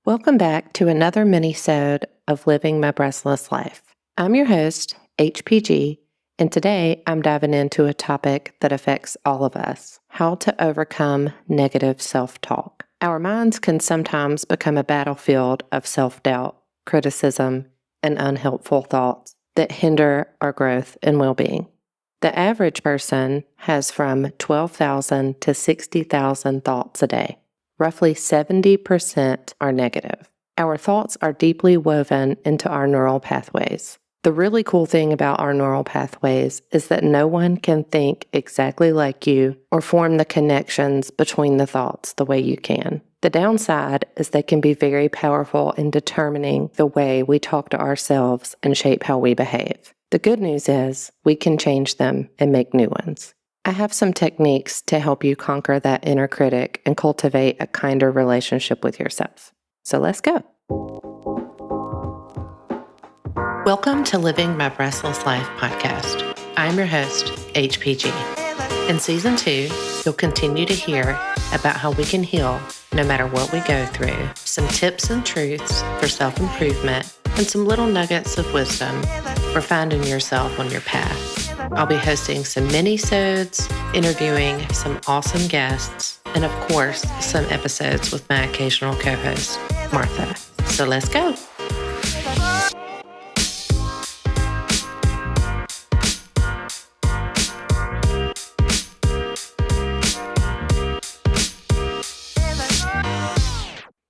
Welcome back to another minisode of Living My Restless Life. I'm your host, HPG, and today I'm diving into a topic that affects all of us: how to overcome negative self-talk. Our minds can sometimes become a battlefield of self-doubt, criticism, and unhelpful thoughts that hinder our growth and well-being. The average person has from 12,000 to 60,000 thoughts a day. Roughly 70% are negative. Our thoughts are deeply woven into our neural pathways. The really cool thing about our neural pathways is that no one can think exactly like you or form the connections between the thoughts the way you can. The downside is they can be very powerful in determining the way we talk to ourselves and shape how we behave. The good news is we can change them and make new ones. I have some techniques to help you conquer that inner critic and cultivate a kinder relationship with yourself. So let's go. Welcome to Living My Restless Life podcast. I'm your host, HPG. In Season 2, you'll continue to hear about how we can heal no matter what we go through, some tips and truths for self-improvement, and some little nuggets of wisdom for finding yourself on your path. I'll be hosting some mini-sodes, interviewing some awesome guests, and of course, some episodes with my occasional co-host, Martha. So let's go.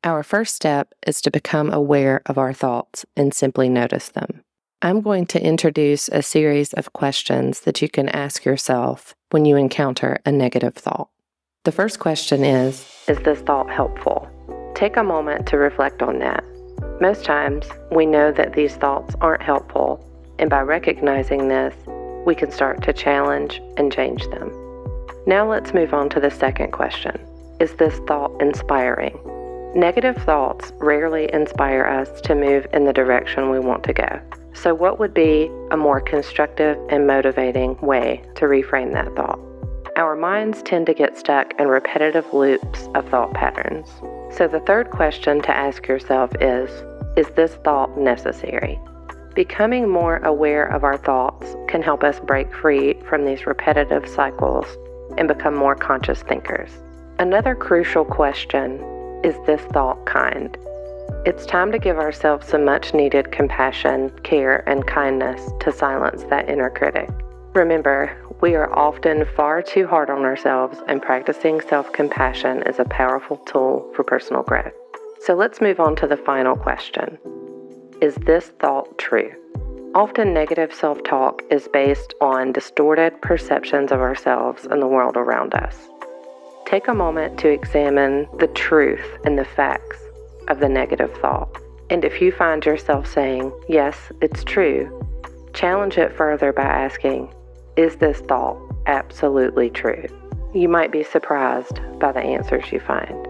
Our first step is to become aware of our thoughts and simply notice them. I'm going to introduce a series of questions that you can ask yourself when you encounter a negative thought. The first question is this thought helpful? Take a moment to reflect on that. Most times, we know that these thoughts aren't helpful, and by recognizing this, we can start to challenge and change them. Now let's move on to the second question. Is this thought inspiring? Negative thoughts rarely inspire us to move in the direction we want to go. So what would be a more constructive and motivating way to reframe that thought? Our minds tend to get stuck in repetitive loops of thought patterns. So the third question to ask yourself is this thought necessary? Becoming more aware of our thoughts can help us break free from these repetitive cycles and become more conscious thinkers. Another crucial question: is this thought kind? It's time to give ourselves some much-needed compassion, care, and kindness to silence that inner critic. Remember, we are often far too hard on ourselves, and practicing self-compassion is a powerful tool for personal growth. So let's move on to the final question. Is this thought true? Often negative self-talk is based on distorted perceptions of ourselves and the world around us. Take a moment to examine the truth and the facts of the negative thought. And if you find yourself saying, yes, it's true, challenge it further by asking, is this thought absolutely true? You might be surprised by the answers you find.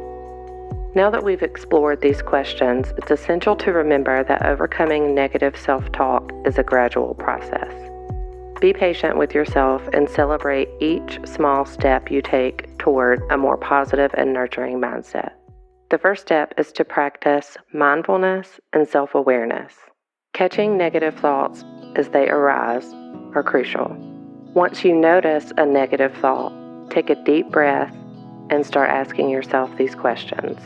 Now that we've explored these questions, it's essential to remember that overcoming negative self-talk is a gradual process. Be patient with yourself and celebrate each small step you take toward a more positive and nurturing mindset. The first step is to practice mindfulness and self-awareness. Catching negative thoughts as they arise are crucial. Once you notice a negative thought, take a deep breath and start asking yourself these questions.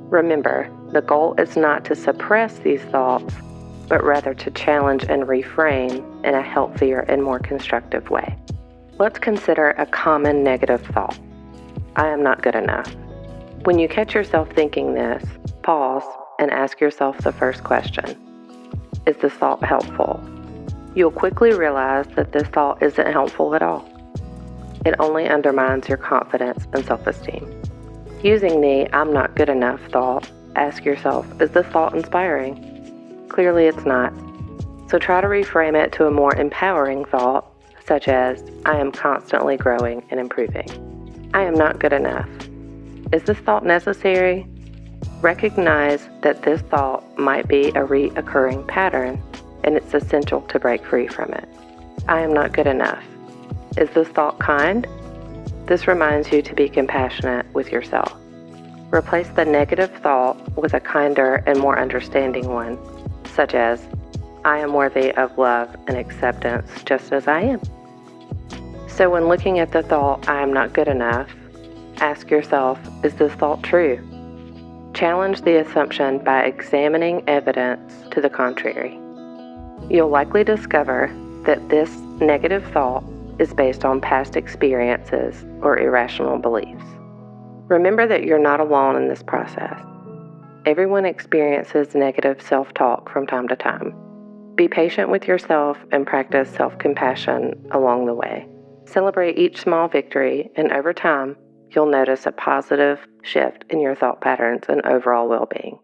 Remember, the goal is not to suppress these thoughts, but rather to challenge and reframe in a healthier and more constructive way. Let's consider a common negative thought. I am not good enough. When you catch yourself thinking this, pause and ask yourself the first question. Is this thought helpful? You'll quickly realize that this thought isn't helpful at all. It only undermines your confidence and self-esteem. Using the I'm not good enough thought, ask yourself, is this thought inspiring? Clearly it's not. So try to reframe it to a more empowering thought, such as, I am constantly growing and improving. I am not good enough. Is this thought necessary? Recognize that this thought might be a reoccurring pattern, and it's essential to break free from it. I am not good enough. Is this thought kind? This reminds you to be compassionate with yourself. Replace the negative thought with a kinder and more understanding one, such as, I am worthy of love and acceptance just as I am. So when looking at the thought, I am not good enough, ask yourself, is this thought true? Challenge the assumption by examining evidence to the contrary. You'll likely discover that this negative thought is based on past experiences or irrational beliefs. Remember that you're not alone in this process. Everyone experiences negative self-talk from time to time. Be patient with yourself and practice self-compassion along the way. Celebrate each small victory, and over time, you'll notice a positive shift in your thought patterns and overall well-being.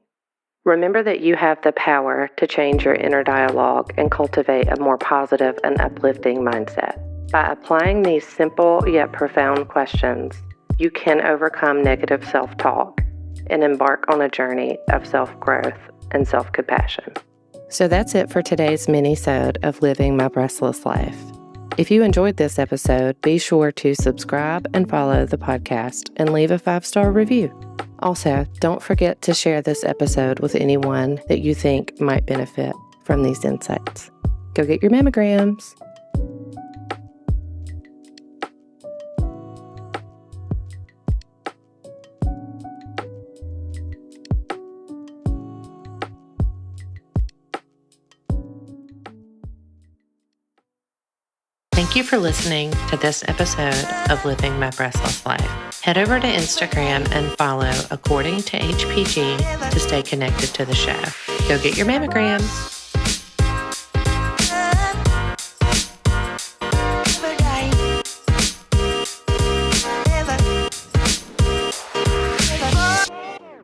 Remember that you have the power to change your inner dialogue and cultivate a more positive and uplifting mindset. By applying these simple yet profound questions, you can overcome negative self-talk and embark on a journey of self-growth and self-compassion. So that's it for today's minisode of Living My Restless Life. If you enjoyed this episode, be sure to subscribe and follow the podcast and leave a 5-star review. Also, don't forget to share this episode with anyone that you think might benefit from these insights. Go get your mammograms. Thank you for listening to this episode of Living My Restless Life. Head over to Instagram and follow According to HPG to stay connected to the show. Go get your mammograms.